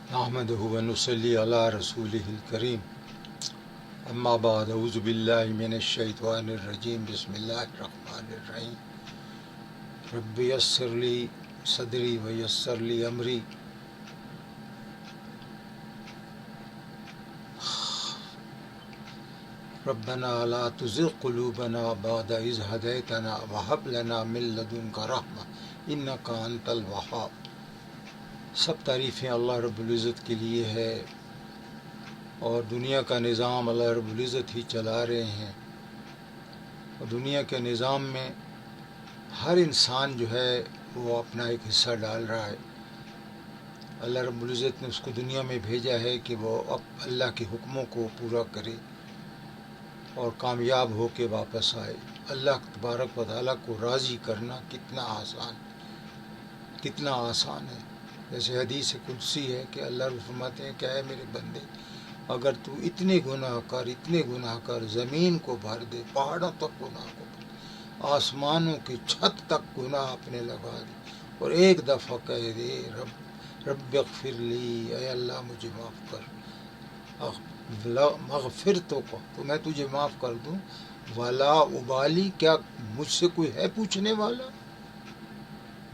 نحمده ونصلي على رسوله الكريم اما بعد اعوذ باللہ من الشیطان الرجیم بسم اللہ الرحمن الرحیم رب یسر لی صدری ویسر لی امری ربنا لا تزغ قلوبنا بعد اذ هديتنا وهب لنا من لدنك رحمة انك انت الوهاب۔ سب تعریفیں اللہ رب العزت کے لیے ہے، اور دنیا کا نظام اللہ رب العزت ہی چلا رہے ہیں، اور دنیا کے نظام میں ہر انسان جو ہے وہ اپنا ایک حصہ ڈال رہا ہے۔ اللہ رب العزت نے اس کو دنیا میں بھیجا ہے کہ وہ اب اللہ کے حکموں کو پورا کرے اور کامیاب ہو کے واپس آئے۔ اللہ تبارک و تعالیٰ کو راضی کرنا کتنا آسان ہے۔ جیسے حدیث قدسی ہے کہ اللہ رب فرماتے ہیں کہ اے میرے بندے، اگر تو اتنے گناہ کر زمین کو بھر دے، پہاڑوں تک گناہ کو بھر دے، آسمانوں کی چھت تک گناہ اپنے لگا دے، اور ایک دفعہ کہہ دے رب اغفر لی، اے اللہ مجھے معاف کر، مغفر تو میں تجھے معاف کر دوں، ولا ابالی، کیا مجھ سے کوئی ہے پوچھنے والا؟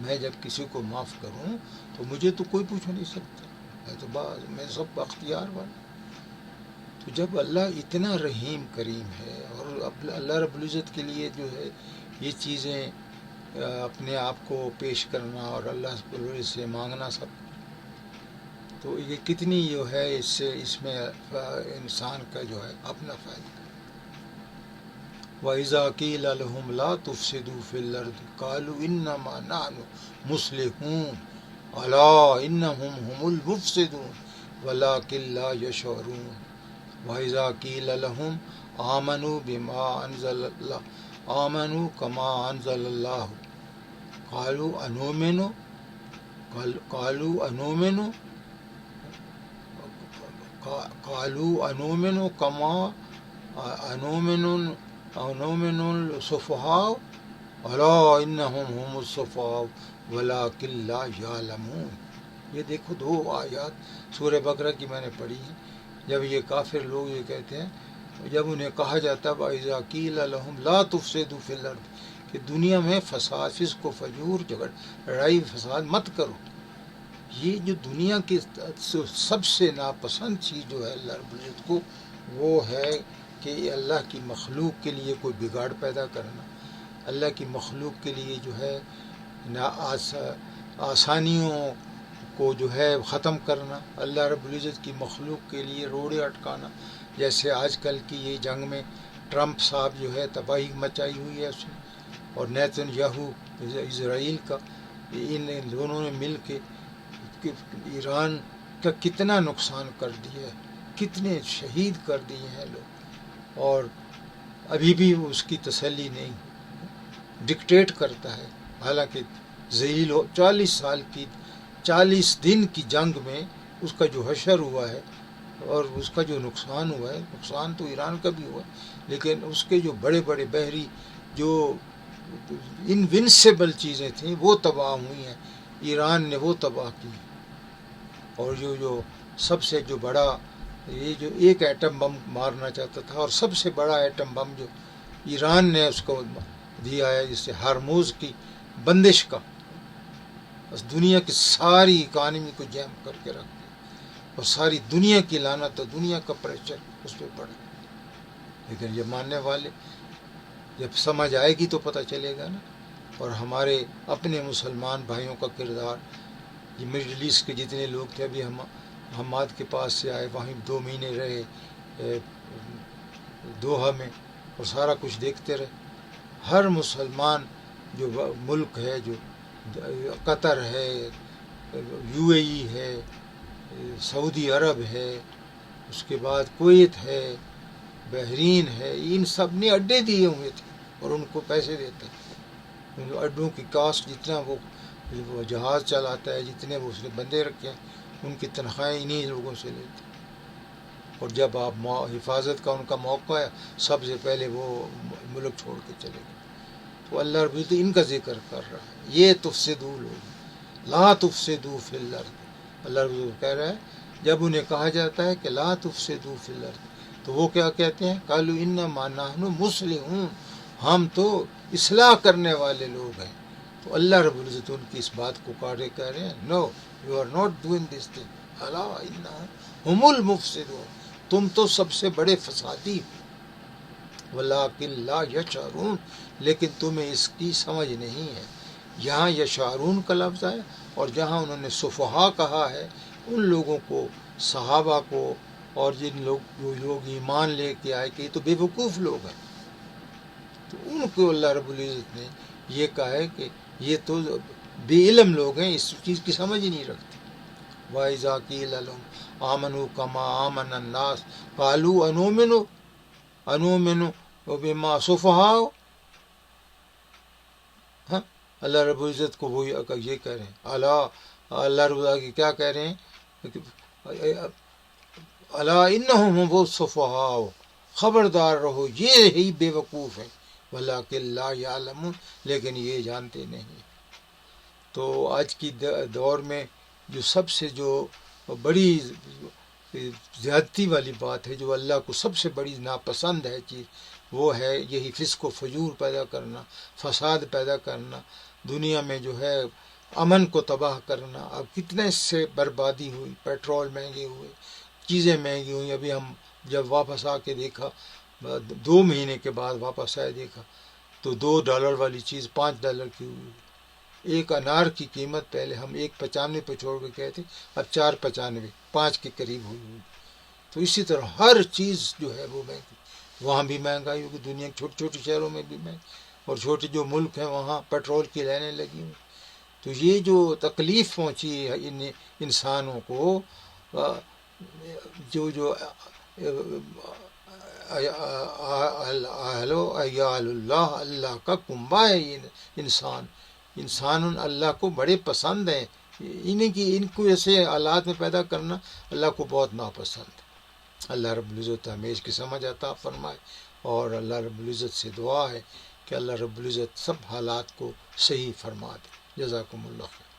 میں جب کسی کو معاف کروں تو مجھے تو کوئی پوچھ نہیں سکتا، میں سب اختیار والا۔ تو جب اللہ اتنا رحیم کریم ہے، اور اللہ رب العزت کے لیے جو ہے یہ چیزیں اپنے آپ کو پیش کرنا اور اللہ سے مانگنا سب، تو یہ کتنی جو ہے اس میں انسان کا جو ہے اپنا فائدہ۔ وَإِذَا قِيلَ لَهُمْ لَا تُفْسِدُوا فِي الْأَرْضِ قَالُوا إِنَّمَا نَحْنُ مُصْلِحُونَ أَلَا إِنَّهُمْ هُمُ الْمُفْسِدُونَ وَلَكِنْ لَا يَشْعُرُونَ وَإِذَا قِيلَ لَهُمْ آمَنُوا بِمَا أَنزَلَ اللَّهُ آمَنُوا كَمَا أَنزَلَ اللَّهُ قَالُوا أَنُؤْمِنُ كَمَا أَنُؤْمِنُ السُّفَهَاءُ أَلَا إِنَّهُمْ هُمُ السُّفَهَاءُ وَلَكِنْ لَا يَعْلَمُونَ۔ یہ دیکھو دو آیات سورہ بقرہ کی میں نے پڑھی ہیں۔ جب یہ کافر لوگ یہ کہتے ہیں، جب انہیں کہا جاتا ہے وَإِذَا قِيلَ لَهُمْ لَا تُفْسِدُوا فِي الْأَرْضِ، کہ دنیا میں فساد، فسق و فجور، لڑائی فساد مت کرو۔ یہ جو دنیا کی سب سے ناپسند چیز جو ہے اللہ رب العزت کو، وہ ہے کہ اللہ کی مخلوق کے لیے کوئی بگاڑ پیدا کرنا، اللہ کی مخلوق کے لیے جو ہے آسانیوں کو جو ہے ختم کرنا، اللہ رب العزت کی مخلوق کے لیے روڑے اٹکانا۔ جیسے آج کل کی یہ جنگ میں ٹرمپ صاحب جو ہے تباہی مچائی ہوئی ہے اس میں، اور نیتن یاہو اسرائیل کا، ان دونوں نے مل کے ایران کا کتنا نقصان کر دیا ہے، کتنے شہید کر دیے ہیں لوگ، اور ابھی بھی اس کی تسلی نہیں، ڈکٹیٹ کرتا ہے۔ حالانکہ ذلیل 40 دن کی جنگ میں اس کا جو حشر ہوا ہے اور اس کا جو نقصان ہوا ہے، نقصان تو ایران کا بھی ہوا، لیکن اس کے جو بڑے بڑے بحری جو انونسیبل چیزیں تھیں وہ تباہ ہوئی ہیں، ایران نے وہ تباہ کی۔ اور جو سب سے جو بڑا، یہ جو ایک ایٹم بم مارنا چاہتا تھا، اور سب سے بڑا ایٹم بم جو ایران نے اس کو دیا ہے، جس سے ہارموز کی بندش کا، بس دنیا کی ساری اکانومی کو جیم کر کے رکھ دیا، اور ساری دنیا کی لعنت اور دنیا کا پریشر اس پہ پڑا۔ لیکن یہ ماننے والے، جب سمجھ آئے گی تو پتہ چلے گا نا۔ اور ہمارے اپنے مسلمان بھائیوں کا کردار، یہ مڈل ایسٹ کے جتنے لوگ تھے، ابھی ہم حماد کے پاس سے آئے، وہیں 2 مہینے رہے دوحہ میں، اور سارا کچھ دیکھتے رہے۔ ہر مسلمان جو ملک ہے، جو قطر ہے، UAE ہے، سعودی عرب ہے، اس کے بعد کویت ہے، بحرین ہے، ان سب نے اڈے دیے ہوئے تھے اور ان کو پیسے دیتے ہیں۔ ان اڈوں کی کاسٹ جتنا وہ جہاز چلاتا ہے، جتنے وہ اس نے بندے رکھے ہیں، ان کی تنخواہیں انہی لوگوں سے لیتے ہیں۔ اور جب آپ حفاظت کا ان کا موقع ہے، سب سے پہلے وہ ملک چھوڑ کے چلے گئے۔ تو اللہ رب العزت ان کا ذکر کر رہا ہے، یہ تفسدوا لوگ لا تفسدوا فی الارض، اللہ رب العزت کہہ رہا ہے جب انہیں کہا جاتا ہے کہ لا تفسدوا فی الارض، تو وہ کیا کہتے ہیں؟ قالوا انما نحن مصلحون، ہم تو اصلاح کرنے والے لوگ ہیں۔ تو اللہ رب العزت ان کی اس بات کو کاٹے کہہ رہے ہیں no, you are not doing this thing, الا انہم هم المفسدون، تم تو سب سے بڑے فسادی، ولکن لا یشعرون، لیکن تمہیں اس کی سمجھ نہیں ہے۔ یہاں یشعرون کا لفظ ہے، اور جہاں انہوں نے صفحاء کہا ہے ان لوگوں کو، صحابہ کو، اور جو لوگ ایمان لے کے آئے کہ یہ تو بے وقوف لوگ ہیں، تو ان کو اللہ رب العزت نے یہ کہا ہے کہ یہ تو بے علم لوگ ہیں، اس چیز کی سمجھ ہی نہیں رکھتے۔ وَإِذَا قِيلَ لَهُمْ آمَنُوا كَمَا آمَنَ النَّاسُ قَالُوا أَنُؤْمِنُ بِمَا صُفَحَاءُ، ہاں، اللہ رب العزت کو وہی یہ کہہ رہے ہیں، اللہ رب العزت کیا کہہ رہے ہیں؟ الا انہم هم الصفحاء، خبردار رہو یہ ہی بے وقوف ہیں، ولکن لا یعلمون، لیکن یہ جانتے نہیں۔ تو آج کی دور میں جو سب سے جو بڑی زیادتی والی بات ہے، جو اللہ کو سب سے بڑی ناپسند ہے چیز، وہ ہے یہی فسق و فجور پیدا کرنا، فساد پیدا کرنا، دنیا میں جو ہے امن کو تباہ کرنا۔ اب کتنے اس سے بربادی ہوئی، پیٹرول مہنگے ہوئے، چیزیں مہنگی ہوئیں۔ ابھی ہم جب واپس آ کے دیکھا، 2 مہینے کے بعد واپس آئے دیکھا تو $2 والی چیز $5 کی ہوئی۔ ایک انار کی قیمت پہلے ہم 1.95 پہ چھوڑ کے گئے تھے، اب 4.95، 5 کے قریب ہوئی۔ تو اسی طرح ہر چیز جو ہے وہ مہنگی، وہاں بھی مہنگائی ہوگی، دنیا کے چھوٹے چھوٹے شہروں میں بھی مہنگی، اور چھوٹے جو ملک ہیں وہاں پیٹرول کی لائنیں لگی ہوئی۔ تو یہ جو تکلیف پہنچی ہے ان انسانوں کو، جو عیال اللہ، اللہ کا کنبہ ہے یہ انسان اللہ کو بڑے پسند ہیں، ان کو ایسے حالات میں پیدا کرنا اللہ کو بہت ناپسند ہے۔ اللہ رب العزت ہمیں اس کی سمجھ عطا فرمائے، اور اللہ رب العزت سے دعا ہے کہ اللہ رب العزت سب حالات کو صحیح فرما دے۔ جزاکم اللہ خیر۔